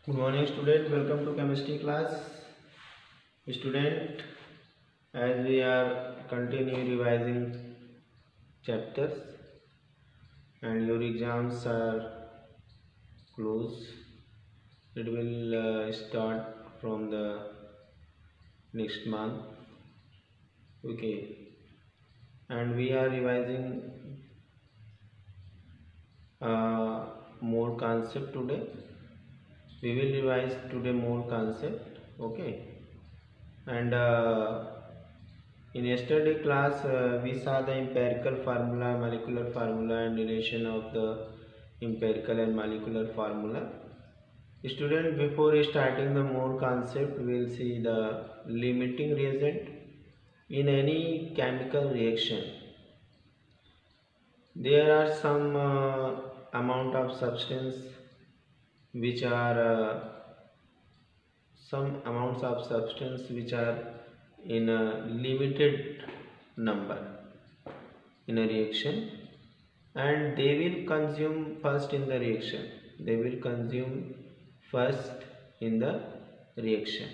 Good morning student, welcome to chemistry class. Student, as we are continue revising chapters and your exams are close, it will start from the next month. Okay, and we are revising more concept today. We will revise today more concept. Okay, and in yesterday class we saw the empirical formula, molecular formula and relation of the empirical and molecular formula. Student, before starting the more concept, we will see the limiting reagent in any chemical reaction. There are some amount of substance which are some amounts of substance which are in a limited number in a reaction, and they will consume first in the reaction. They will consume first in the reaction.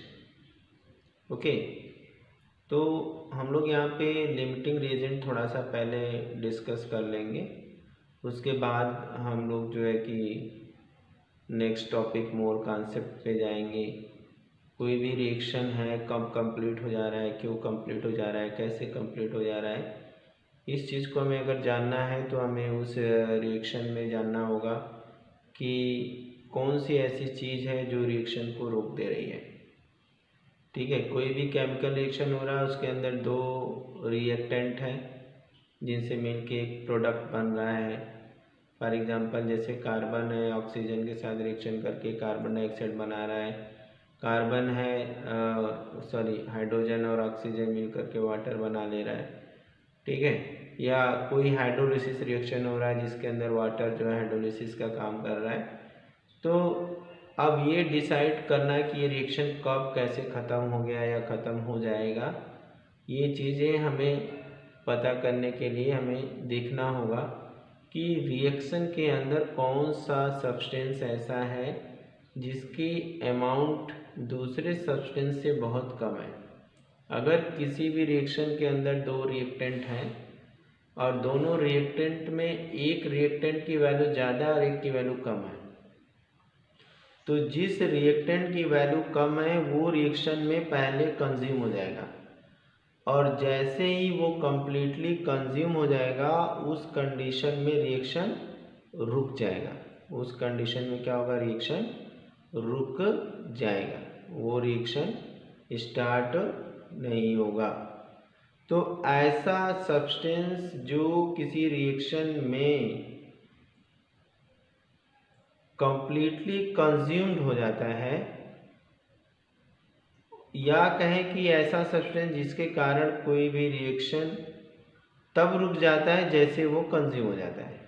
Okay, तो हम लोग यहाँ पे limiting reagent थोड़ा सा पहले discuss कर लेंगे, उसके बाद हम लोग जो है कि नेक्स्ट टॉपिक मोर कॉन्सेप्ट पे जाएंगे। कोई भी रिएक्शन है कब कंप्लीट हो जा रहा है, क्यों कंप्लीट हो जा रहा है, कैसे कंप्लीट हो जा रहा है, इस चीज़ को हमें अगर जानना है तो हमें उस रिएक्शन में जानना होगा कि कौन सी ऐसी चीज़ है जो रिएक्शन को रोक दे रही है। ठीक है, कोई भी केमिकल रिएक्शन हो रहा है, उसके अंदर दो रिएक्टेंट हैं जिनसे मिलके एक प्रोडक्ट बन रहा है। फॉर एग्जांपल जैसे कार्बन है, ऑक्सीजन के साथ रिएक्शन करके कार्बन डाइऑक्साइड बना रहा है। कार्बन है हाइड्रोजन और ऑक्सीजन मिल करके वाटर बना ले रहा है। ठीक है, या कोई हाइड्रोलिसिस रिएक्शन हो रहा है जिसके अंदर वाटर जो है हाइड्रोलिसिस का काम कर रहा है। तो अब ये डिसाइड करना है कि ये रिएक्शन कब कैसे ख़त्म हो गया या ख़त्म हो जाएगा, ये चीज़ें हमें पता करने के लिए हमें देखना होगा कि रिएक्शन के अंदर कौन सा सब्सटेंस ऐसा है जिसकी अमाउंट दूसरे सब्सटेंस से बहुत कम है। अगर किसी भी रिएक्शन के अंदर दो रिएक्टेंट हैं और दोनों रिएक्टेंट में एक रिएक्टेंट की वैल्यू ज़्यादा और एक की वैल्यू कम है, तो जिस रिएक्टेंट की वैल्यू कम है वो रिएक्शन में पहले कंज्यूम हो जाएगा, और जैसे ही वो कम्प्लीटली कंज्यूम हो जाएगा उस कंडीशन में रिएक्शन रुक जाएगा। उस कंडीशन में क्या होगा, रिएक्शन रुक जाएगा, वो रिएक्शन स्टार्ट नहीं होगा। तो ऐसा सब्सटेंस जो किसी रिएक्शन में कंप्लीटली कंज्यूम्ड हो जाता है, या कहें कि ऐसा सब्सटेंस जिसके कारण कोई भी रिएक्शन तब रुक जाता है जैसे वो कंज्यूम हो जाता है,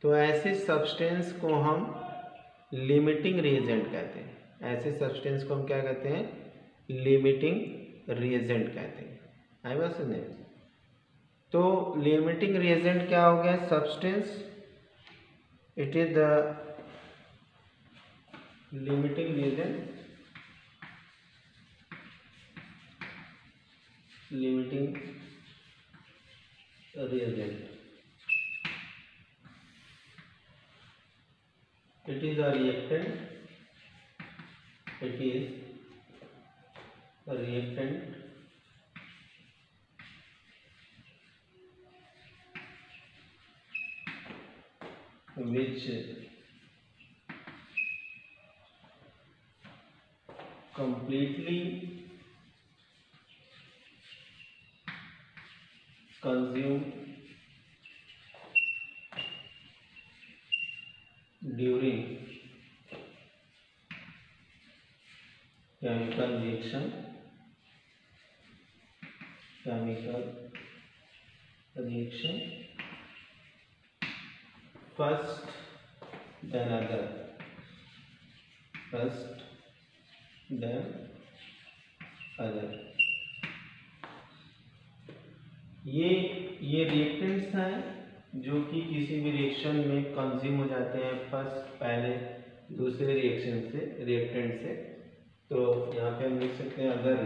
तो ऐसे सब्सटेंस को हम लिमिटिंग रिएजेंट कहते हैं। ऐसे सब्सटेंस को हम क्या कहते हैं, लिमिटिंग रिएजेंट कहते हैं। आई बात समझे? तो लिमिटिंग रिएजेंट क्या हो गया, substance, it is the limiting reagent, limiting reagent, it is a reactant, it is a reactant which completely consume during chemical reaction, first then other, first then other। ये reactants हैं जो कि किसी भी reaction में कंज्यूम हो जाते हैं फर्स्ट, पहले दूसरे रिएक्टेंट से। तो यहाँ पे हम लिख सकते हैं अदर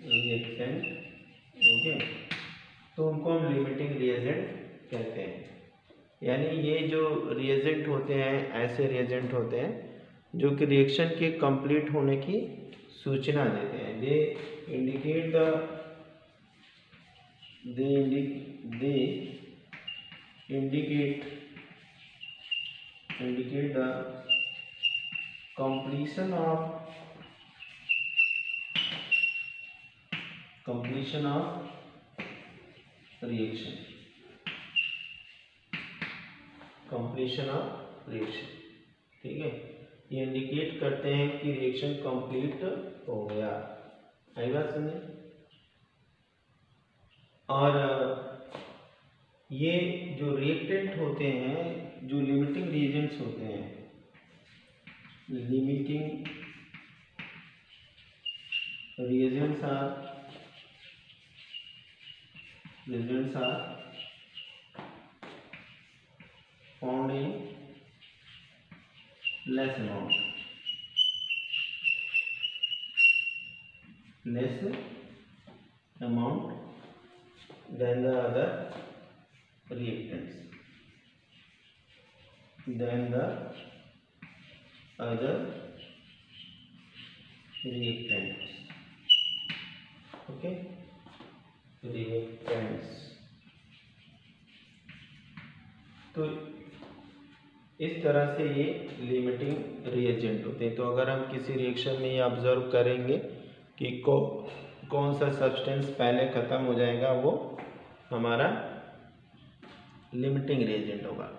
रिएक्टेंट। ओके, तो उनको हम लिमिटिंग रिएजेंट कहते हैं। यानी ये जो रिएजेंट होते हैं, ऐसे रिएजेंट होते हैं जो कि रिएक्शन के कंप्लीट होने की सूचना देते हैं। They indicate the completion of reaction, ठीक है। ये इंडिकेट करते हैं कि रिएक्शन कंप्लीट हो गया। आई बात समझे। और ये जो रिएक्टेंट होते हैं, जो लिमिटिंग रिएजेंट्स होते हैं, limiting reagents are found in less amount than the other reactants, okay, reactants. तो इस तरह से ये लिमिटिंग रिएजेंट होते हैं। तो अगर हम किसी रिएक्शन में ये ऑब्जर्व करेंगे कि कौन सा सब्सटेंस पहले खत्म हो जाएगा, वो हमारा लिमिटिंग रिएजेंट होगा।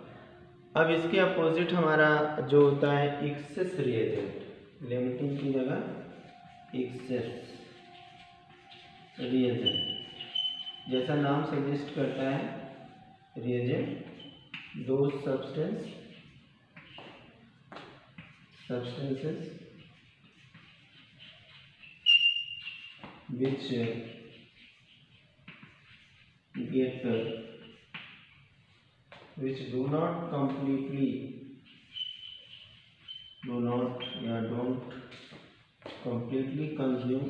अब इसके अपोजिट हमारा जो होता है एक्सेस रिएजेंट, लिमिटिंग की जगह एक्सेस रिएजेंट। जैसा नाम सजेस्ट करता है, रिएजेंट दो substances which do not completely consume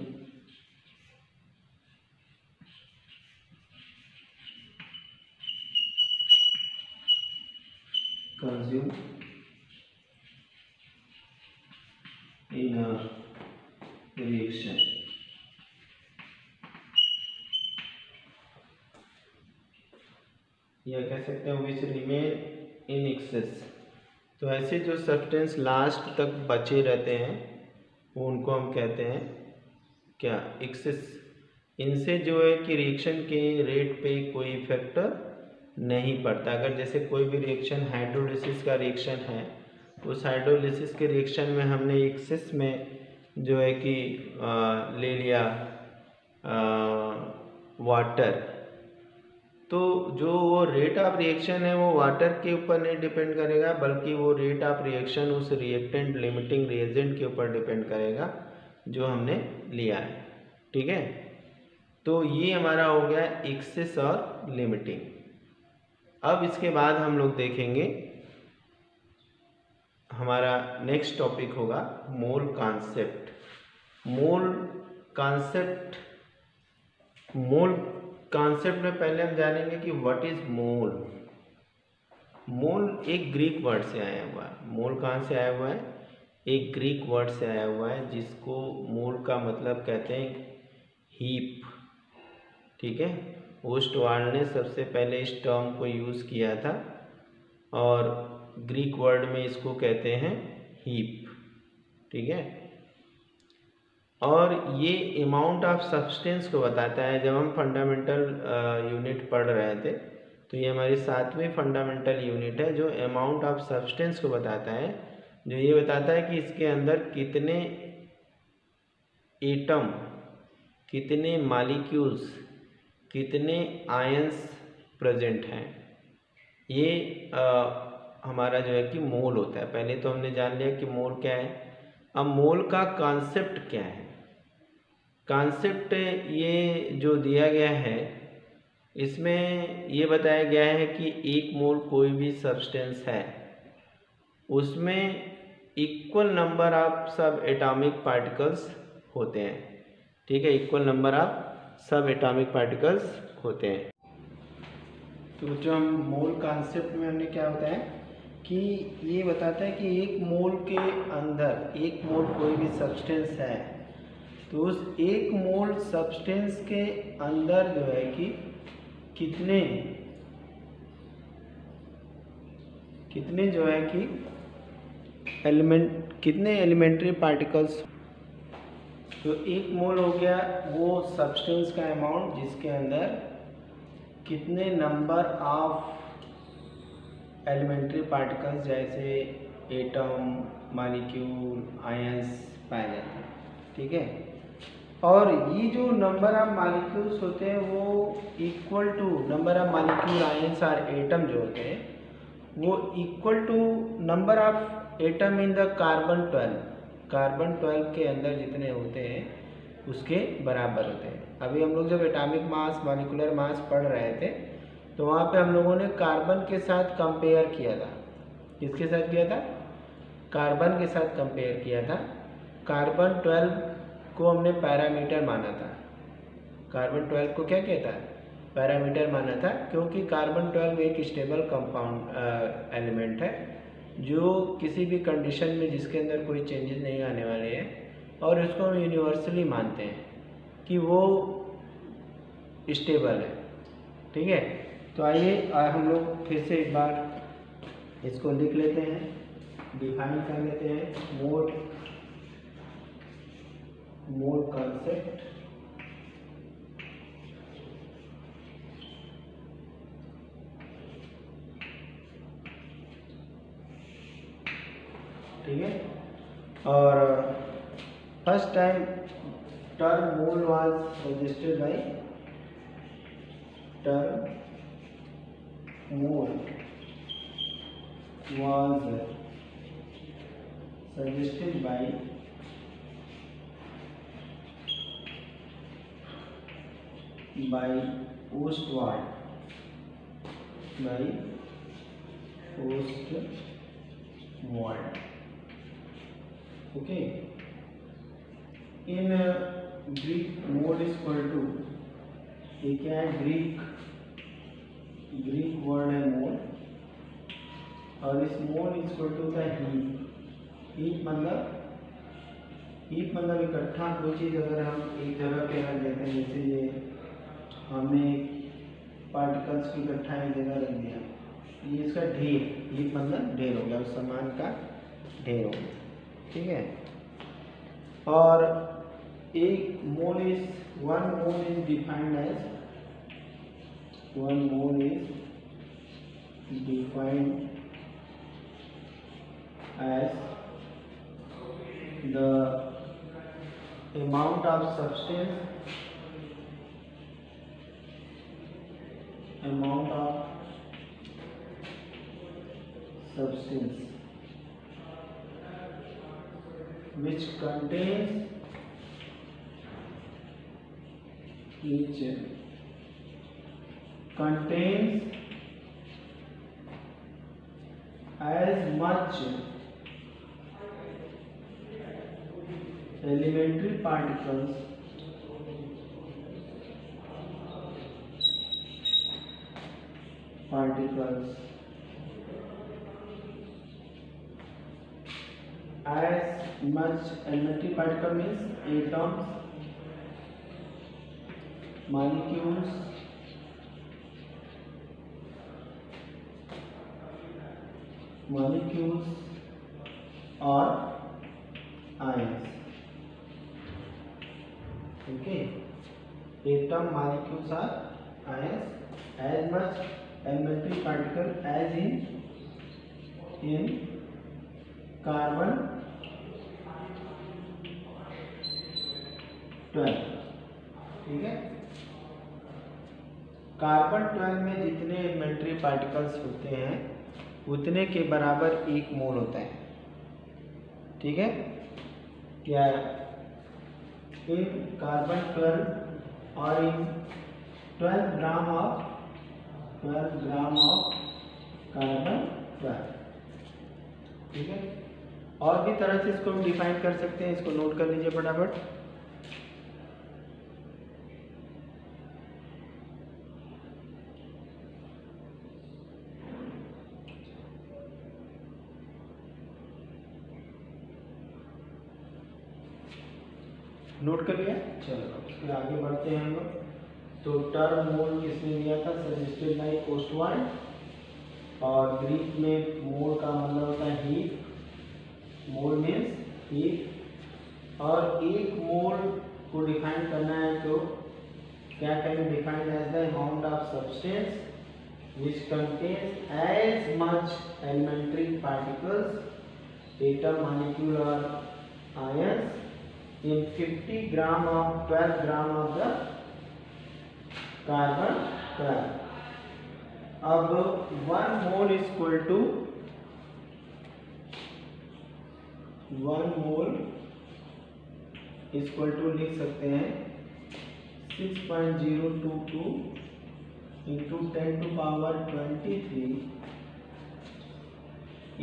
in a reaction। या कह सकते हैं विच रिमेन इन एक्सेस। तो ऐसे जो सब्सटेंस लास्ट तक बचे रहते हैं, वो उनको हम कहते हैं क्या, एक्सेस। इनसे जो है कि रिएक्शन के रेट पे कोई इफेक्ट नहीं पड़ता। अगर जैसे कोई भी रिएक्शन हाइड्रोलिसिस का रिएक्शन है, उस हाइड्रोलिसिस के रिएक्शन में हमने एक्सेस में जो है कि ले लिया वाटर, तो जो वो रेट ऑफ रिएक्शन है वो वाटर के ऊपर नहीं डिपेंड करेगा, बल्कि वो रेट ऑफ रिएक्शन उस रिएक्टेंट लिमिटिंग रिएजेंट के ऊपर डिपेंड करेगा जो हमने लिया है। ठीक है, तो ये हमारा हो गया एक्सेस और लिमिटिंग। अब इसके बाद हम लोग देखेंगे, हमारा नेक्स्ट टॉपिक होगा मोल कॉन्सेप्ट। मोल कॉन्सेप्ट में पहले हम जानेंगे कि व्हाट इज मोल। मोल एक ग्रीक वर्ड से आया हुआ है। मोल कहाँ से आया हुआ है? एक ग्रीक वर्ड से आया हुआ है, जिसको मोल का मतलब कहते हैं हीप। ठीक है, ओस्टवाल्ड ने सबसे पहले इस टर्म को यूज़ किया था और ग्रीक वर्ड में इसको कहते हैं हीप। ठीक है, और ये अमाउंट ऑफ सब्सटेंस को बताता है। जब हम फंडामेंटल यूनिट पढ़ रहे थे, तो ये हमारी 7वीं फंडामेंटल यूनिट है, जो अमाउंट ऑफ सब्सटेंस को बताता है, जो ये बताता है कि इसके अंदर कितने एटम, कितने मॉलिक्यूल्स, कितने आयंस प्रेजेंट हैं। ये हमारा जो है कि मोल होता है। पहले तो हमने जान लिया कि मोल क्या है। अब मोल का कॉन्सेप्ट क्या है? कॉन्सेप्ट ये जो दिया गया है, इसमें ये बताया गया है कि एक मोल कोई भी सब्सटेंस है उसमें इक्वल नंबर ऑफ सब एटॉमिक पार्टिकल्स होते हैं। ठीक है, इक्वल नंबर ऑफ सब एटॉमिक पार्टिकल्स होते हैं। तो जो हम मोल कॉन्सेप्ट में हमने क्या बताया कि ये बताता है कि एक मोल के अंदर, एक मोल कोई भी सब्सटेंस है तो उस एक मोल सब्सटेंस के अंदर जो है कि कितने जो है कि कितने एलिमेंट्री पार्टिकल्स। तो एक मोल हो गया वो सब्सटेंस का अमाउंट जिसके अंदर कितने नंबर ऑफ एलिमेंट्री पार्टिकल्स जैसे एटम, मॉलिक्यूल, आयंस पाए जाते हैं। ठीक है, और ये जो नंबर ऑफ मॉलिक्यूल्स होते हैं वो equal to number of molecule, ions और एटम जो होते हैं वो equal to number of atom in the carbon 12। Carbon 12 के अंदर जितने होते हैं उसके बराबर होते हैं। अभी हम लोग जब एटॉमिक मास, मॉलिक्यूलर मास पढ़ रहे थे तो वहाँ पे हम लोगों ने कार्बन के साथ कंपेयर किया था। किसके साथ किया था? कार्बन के साथ कंपेयर किया था। कार्बन 12 को हमने पैरामीटर माना था। कार्बन 12 को क्या कहता है? पैरामीटर माना था, क्योंकि कार्बन 12 एक स्टेबल कंपाउंड एलिमेंट है जो किसी भी कंडीशन में जिसके अंदर कोई चेंजेस नहीं आने वाले हैं, और इसको हम यूनिवर्सली मानते हैं कि वो स्टेबल है। ठीक है, तो आइए हम लोग फिर से एक बार इसको लिख लेते हैं, डिफाइन कर लेते हैं। Mole concept. ठीक है, और first time term mole was suggested by mole was suggested by Ostwald. Okay. In Greek, mole is equal to, ये क्या है? ग्रीक वर्ड है मोल, और इस mole is equal to the heap मतलब इकट्ठा कोई चीज़ अगर हम एक जगह पे रख देते हैं, जैसे ये हमने पार्टिकल्स की इकट्ठा एक जगह रख दिया, ये इसका ढेर, हीप मतलब ढेर हो गया, उस सामान का ढेर हो गया। ठीक है, और एक mole is, one mole is defined as, one mole is defined as the amount of substance which contains as much elementary particles as much elementary particle means atoms, molecules, or ions. Okay, atom, molecules or ions, as much elementary particle as in carbon 12. ठीक है, carbon 12 में जितने elementary particles होते हैं उतने के बराबर एक मोल होता है। ठीक है, क्या इन कार्बन 12 और इन 12 ग्राम ऑफ कार्बन 12, ठीक है। और भी तरह से इसको हम डिफाइन कर सकते हैं, इसको नोट कर लीजिए फटाफट। नोट कर लिया, चलो फिर आगे बढ़ते हैं हम लोग। तो टर्म मोल किसने दिया था, सजेस्टेड बाय ओस्टवाल्ड, और ग्रीक में मोल का मतलब होता है हीप, मोल मीन्स हीप। और एक मोल को डिफाइन करना है तो क्या करें, define as the amount of substance which contains as much elementary particles atom molecule और ions in 50 gram of 12 gram of the carbon gram. अब 1 mole is equal to 1 mole is equal to लिख सकते हैं 6.022 into 10 to power 23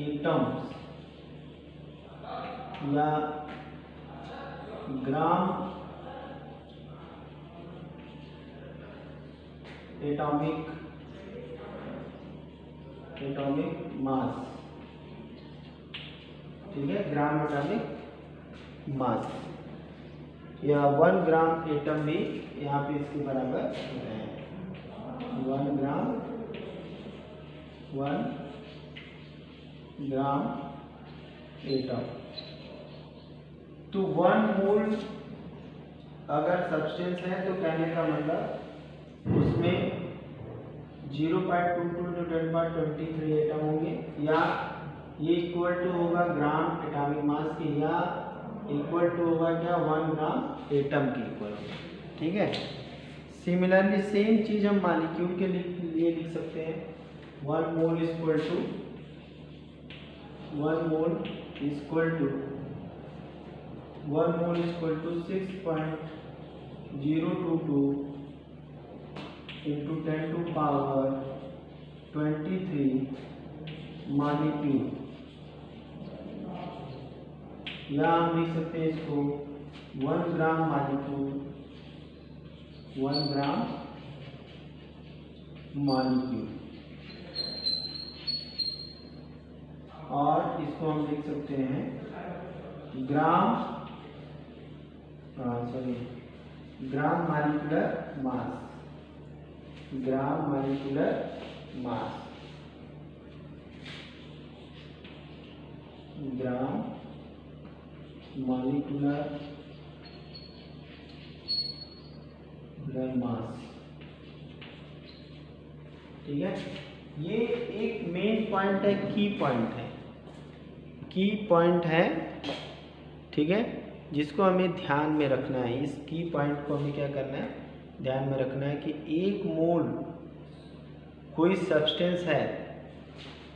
atoms या gram atomic mass, ठीक है, gram atomic mass, या 1 gram atom भी यहाँ पे इसके बराबर होता है। 1 ग्राम एटम। तो 1 मोल अगर सब्सटेंस है तो कहने का मतलब उसमें 0.22 into 1023 एटम होंगे, या ये इक्वल टू होगा ग्राम एटॉमिक मास के, या इक्वल टू होगा क्या 1 ग्राम एटम की इक्वल होगा, ठीक है। सिमिलरली सेम चीज हम मॉलिक्यूल के लिए लिख सकते हैं। 1 mole is equal to 1 mole is equal to 6.022 into 10 to power 23 molecule, या हम लिख सकते हैं इसको 1 ग्राम मॉलिक्यूल, 1 ग्राम मॉलिक्यूल। और इसको हम लिख सकते हैं ग्राम मॉलिक्यूलर मास, ग्राम मॉलिक्यूलर मास, ग्राम मॉलिक्यूलर मास, ठीक है। ये एक मेन पॉइंट है, की पॉइंट है, ठीक है, जिसको हमें ध्यान में रखना है। इस की पॉइंट को हमें क्या करना है, ध्यान में रखना है कि 1 मोल कोई सब्सटेंस है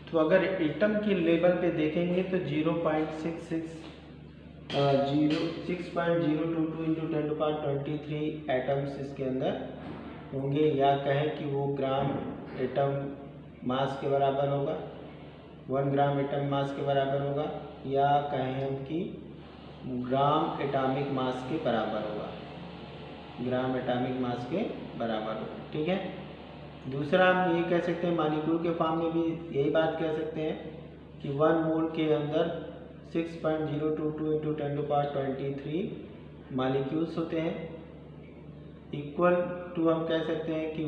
तो अगर एटम के लेवल पे देखेंगे तो 6.022 into 10 to power 23 एटम्स इसके अंदर होंगे, या कहें कि वो ग्राम एटम मास के बराबर होगा, 1 ग्राम एटम मास के बराबर होगा, या कहें हम कि ग्राम एटॉमिक मास के बराबर होगा, ग्राम एटॉमिक मास के बराबर होगा, ठीक है। दूसरा हम ये कह सकते हैं, मॉलिक्यूल के फॉर्म में भी यही बात कह सकते हैं कि 1 मोल के अंदर 6.022 into 10 to power 23 मॉलिक्यूल्स होते हैं। इक्वल टू हम कह सकते हैं कि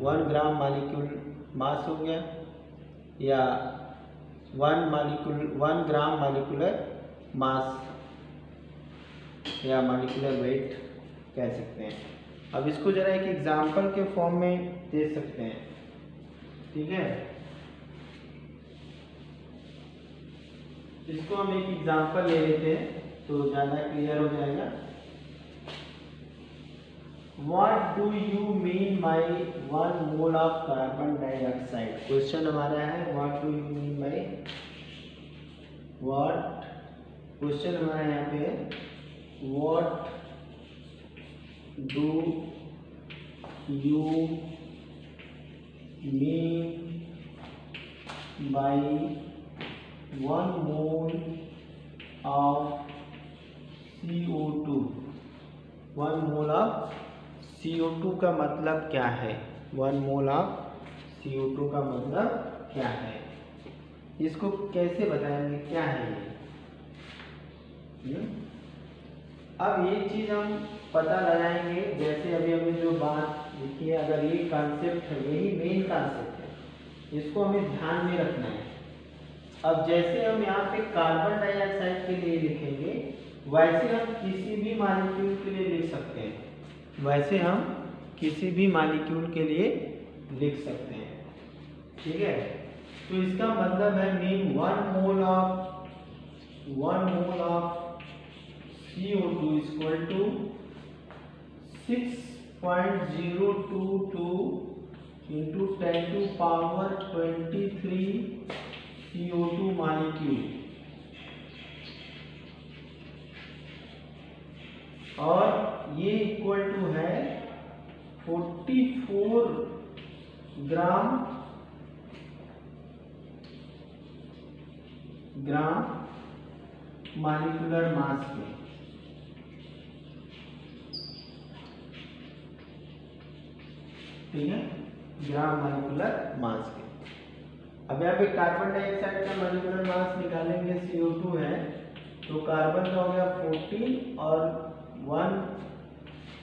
1 ग्राम मॉलिक्यूल मास हो गया, या 1 ग्राम मॉलिक्यूलर मास या मॉलिक्यूलर वेट कह सकते हैं। अब इसको जरा एक एग्जांपल के फॉर्म में दे सकते हैं, ठीक है। इसको हम एक एग्जांपल ले लेते हैं तो ज़्यादा क्लियर हो जाएगा। What do you mean by 1 mole of carbon dioxide? Question हमारा है what do you mean by, what question हमारा यहाँ पे है what do you mean by 1 mole of CO2। 1 mole of CO2 का मतलब क्या है? 1 मोल ऑफ CO2 का मतलब क्या है? इसको कैसे बताएंगे, क्या है ये? अब ये चीज हम पता लगाएंगे। जैसे अभी हमने जो बात लिखी है, अगर ये कॉन्सेप्ट है, यही मेन कॉन्सेप्ट है, इसको हमें ध्यान में रखना है। अब जैसे हम यहाँ पे कार्बन डाइऑक्साइड के लिए लिखेंगे, वैसे हम किसी भी मॉलिक्यूल के लिए लिख सकते हैं। वैसे हम किसी भी मॉलिक्यूल के लिए लिख सकते हैं, ठीक है। तो इसका मतलब है mean 1 mole of CO2 equal to 6.022 into 10 to power 23 CO2 molecule, और ये इक्वल टू है 44 ग्राम मॉलिक्यूलर मास में। ठीक है, ग्राम मॉलिक्यूलर मास के। अब यहाँ पे कार्बन डाइऑक्साइड का मॉलिक्यूलर मास निकालेंगे, CO2 है, तो कार्बन का हो गया 14 और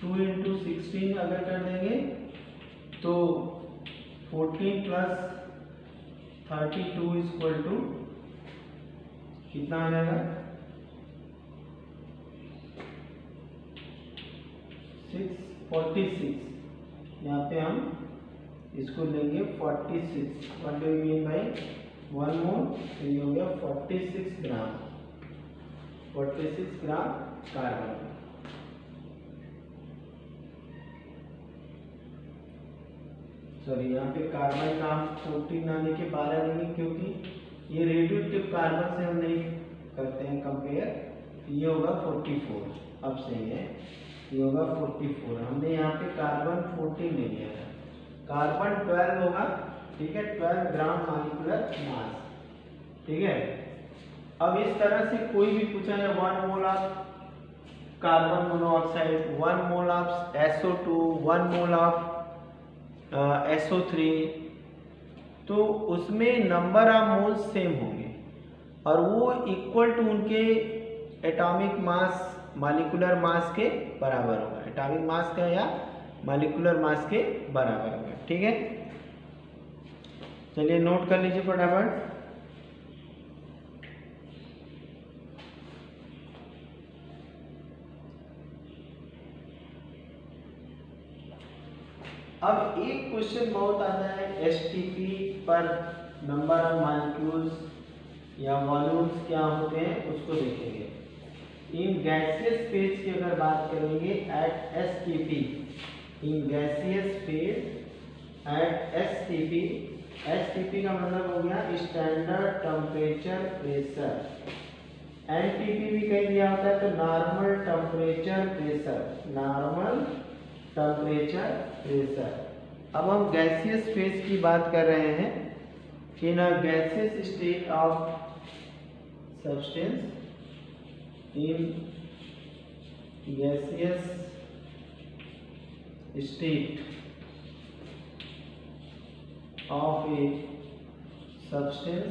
2 into 16 अगर कर देंगे तो 14 प्लस 32 इक्वल टू कितना आ जाएगा? 646। यहाँ पे हम इसको लेंगे 46। What do you mean by 1 मोल? तो ये हो गया 46 ग्राम, 46 ग्राम कार्बन। सॉरी, यहाँ पे कार्बन का हम 14 ना लेके 12 लेंगे, क्योंकि ये रेडियोएक्टिव कार्बन से हम नहीं करते हैं कंपेयर। ये होगा 44। अब सही है, ये होगा 44। हमने यहाँ पे कार्बन 14 ले लिया था, कार्बन 12 होगा, ठीक है, 12 ग्राम मॉलिक्यूलर मास, ठीक है। अब इस तरह से कोई भी पूछा है 1 mole of carbon monoxide, 1 mole of SO2, 1 mole of SO3, तो उसमें नंबर ऑफ मोल्स सेम होंगे और वो इक्वल टू उनके एटॉमिक मास, मॉलिक्यूलर मास के बराबर होगा। एटॉमिक मास का या मॉलिक्यूलर मास के बराबर होगा, ठीक है। चलिए नोट कर लीजिए फटाफट। अब एक क्वेश्चन बहुत आता है, STP पर नंबर ऑफ मॉलिक्यूल्स या वॉल्यूम्स क्या होते हैं उसको देखेंगे। इन गैसियस फेज की अगर बात करेंगे at STP, in gaseous phase at STP, STP का मतलब हो गया स्टैंडर्ड टेम्परेचर प्रेशर। NTP भी कहीं दिया होता है, तो normal temperature pressure, normal temperature pressure. अब हम गैसियस फेज की बात कर रहे हैं। In a gaseous state of substance, in gaseous state of a substance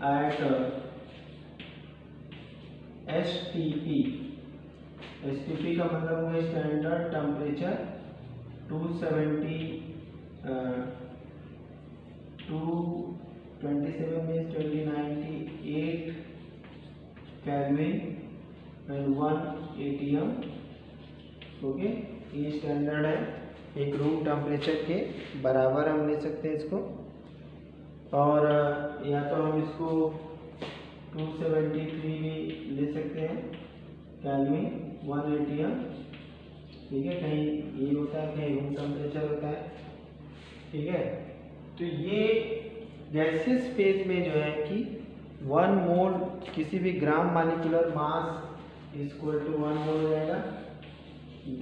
at STP, STP का मतलब है standard temperature 227 means 2098 kelvin and 1 ATM। Okay, ये स्टैंडर्ड है, एक रूम टेम्परेचर के बराबर हम ले सकते हैं इसको। और या तो हम इसको 273 भी ले सकते हैं केल्विन 1 ATM, ठीक है। कहीं ये होता है, कहीं रूम टेम्परेचर होता है, ठीक है। तो ये गैसियस फेज में जो है कि 1 मोल किसी भी gram molecular mass equal to 1 mole हो जाएगा,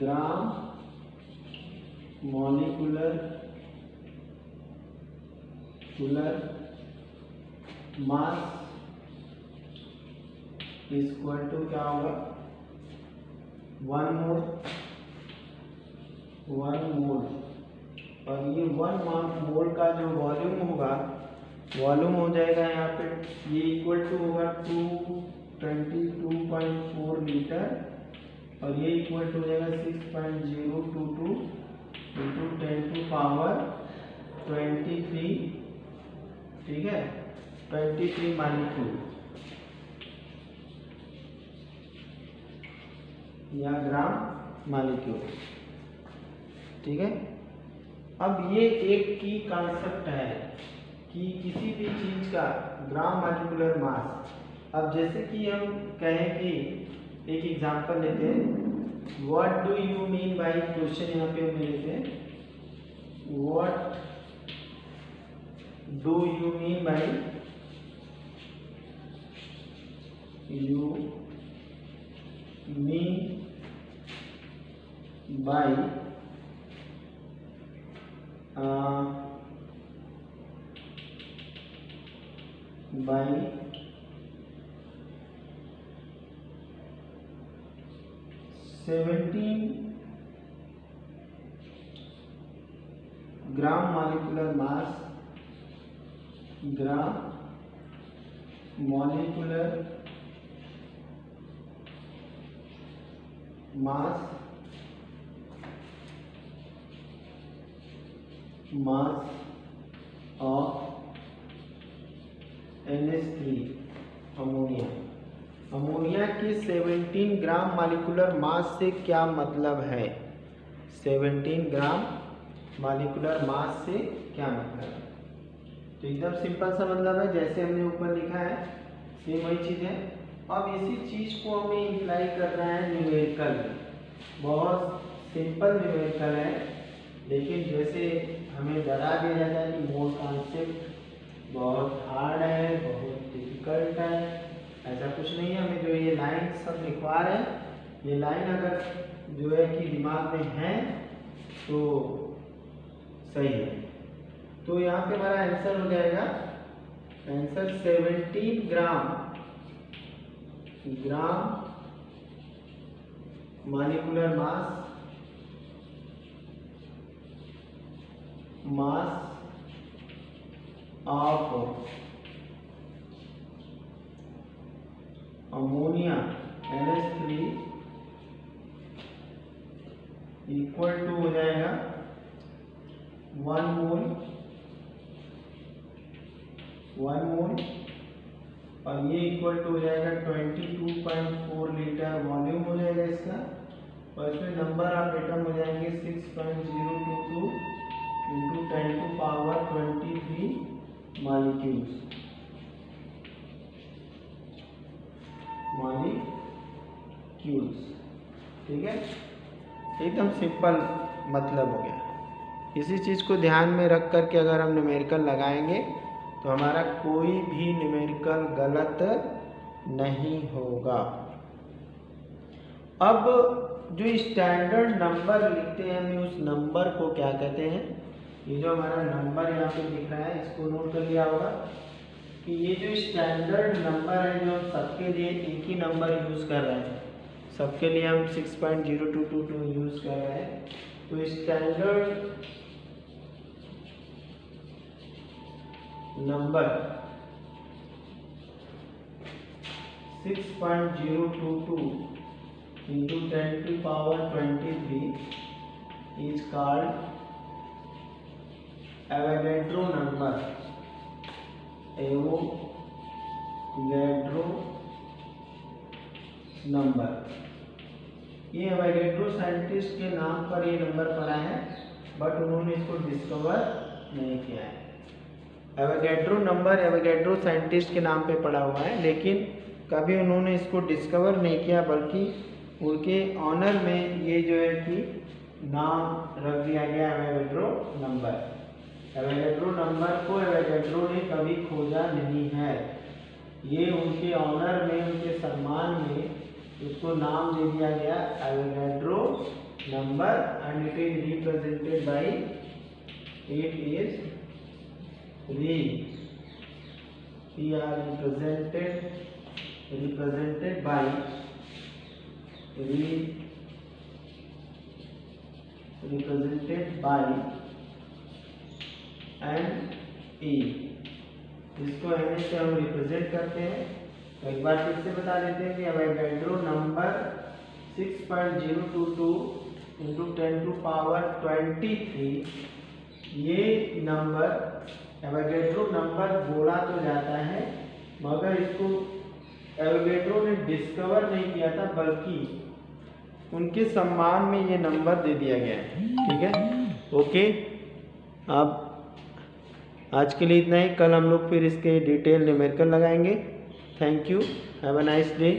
gram molecular mass equal to क्या होगा, 1 मोल। और ये 1 मोल का जो वॉल्यूम होगा, वॉल्यूम हो जाएगा यहाँ पे, ये इक्वल टू होगा 222.4 लीटर, और ये इक्वल टू हो जाएगा 6.022 इंटू 10⁻23, ठीक है, 23 मालिक्यूल या ग्राम मालिक्यूल, ठीक है। अब ये एक की कॉन्सेप्ट है कि किसी भी चीज का ग्राम मालिकुलर मास। अब जैसे कि हम कहें कि एक एग्जांपल लेते हैं, what do you mean by, question यहाँ पे हम लेते हैं, what do you mean by, you mean by by 17 gram molecular mass, gram molecular mass of NH3 ammonia. Ammonia के 17 ग्राम मॉलिक्यूलर मास से क्या मतलब है, 17 ग्राम मॉलिक्यूलर मास से क्या मतलब है। तो एकदम सिंपल सा मतलब है, जैसे हमने ऊपर लिखा है सेम वही चीज़ है। अब इसी चीज़ को हमें इम्प्लाई करना है न्यूमेरिकल में। बहुत सिंपल न्यूमेरिकल है, लेकिन जैसे हमें डरा दिया जाता है कि मोल कॉन्सेप्ट बहुत हार्ड है, बहुत डिफिकल्ट है, ऐसा कुछ नहीं है। हमें जो ये लाइन सब लिखवा रहे हैं, ये लाइन अगर जो है कि दिमाग में है तो सही है। तो यहाँ पे हमारा आंसर हो जाएगा, answer 17 gram molecular mass of ammonia NH3 equal to हो जाएगा 1 मोल, और ये इक्वल टू हो जाएगा 22.4 लीटर वॉल्यूम हो जाएगा इसका, और इसमें नंबर ऑफ एटम हो जाएंगे 6.022 इंटू 10⁻23 मॉलिक्यूल्स, ठीक है। एकदम सिंपल मतलब हो गया। इसी चीज़ को ध्यान में रख कर के अगर हम न्यूमेरिकल लगाएंगे तो हमारा कोई भी न्यूमेरिकल गलत नहीं होगा। अब जो स्टैंडर्ड नंबर लिखते हैं हम उस नंबर को क्या कहते हैं, ये जो हमारा नंबर यहाँ पे दिख रहा है इसको नोट कर लिया होगा कि ये जो स्टैंडर्ड नंबर है जो हम सबके लिए एक ही नंबर यूज़ कर रहे हैं, सबके लिए हम 6.0222 यूज़ कर रहे हैं। तो standard number 6.022 into 10⁻23 is called Avogadro number, Avogadro number. ये एवोगैड्रो साइंटिस्ट के नाम पर ये नंबर पड़ा है, बट उन्होंने इसको डिस्कवर नहीं किया है। एवोगैड्रो नंबर एवोगैड्रो साइंटिस्ट के नाम पे पड़ा हुआ है, लेकिन कभी उन्होंने इसको डिस्कवर नहीं किया, बल्कि उनके ऑनर में ये जो है कि नाम रख दिया गया एवोगैड्रो नंबर। एवोगैड्रो नंबर को एवोगैड्रो ने कभी खोजा नहीं है, ये उनके ऑनर में, उनके सम्मान में उसको नाम दे दिया गया Avogadro number, and it is represented by, it is represented by N E. इसको एन से हम रिप्रेजेंट करते हैं। तो एक बार फिर से बता देते हैं कि एवोगैड्रो नंबर 6.022 इंटू 10⁻23 ये नंबर एवोगैड्रो नंबर बोला तो जाता है, मगर इसको एवोगैड्रो ने डिस्कवर नहीं किया था, बल्कि उनके सम्मान में ये नंबर दे दिया गया है। ठीक है, ओके। अब आज के लिए इतना ही। कल हम लोग फिर इसके डिटेल न्यूमेरिकल लगाएंगे। Thank you, have a nice day.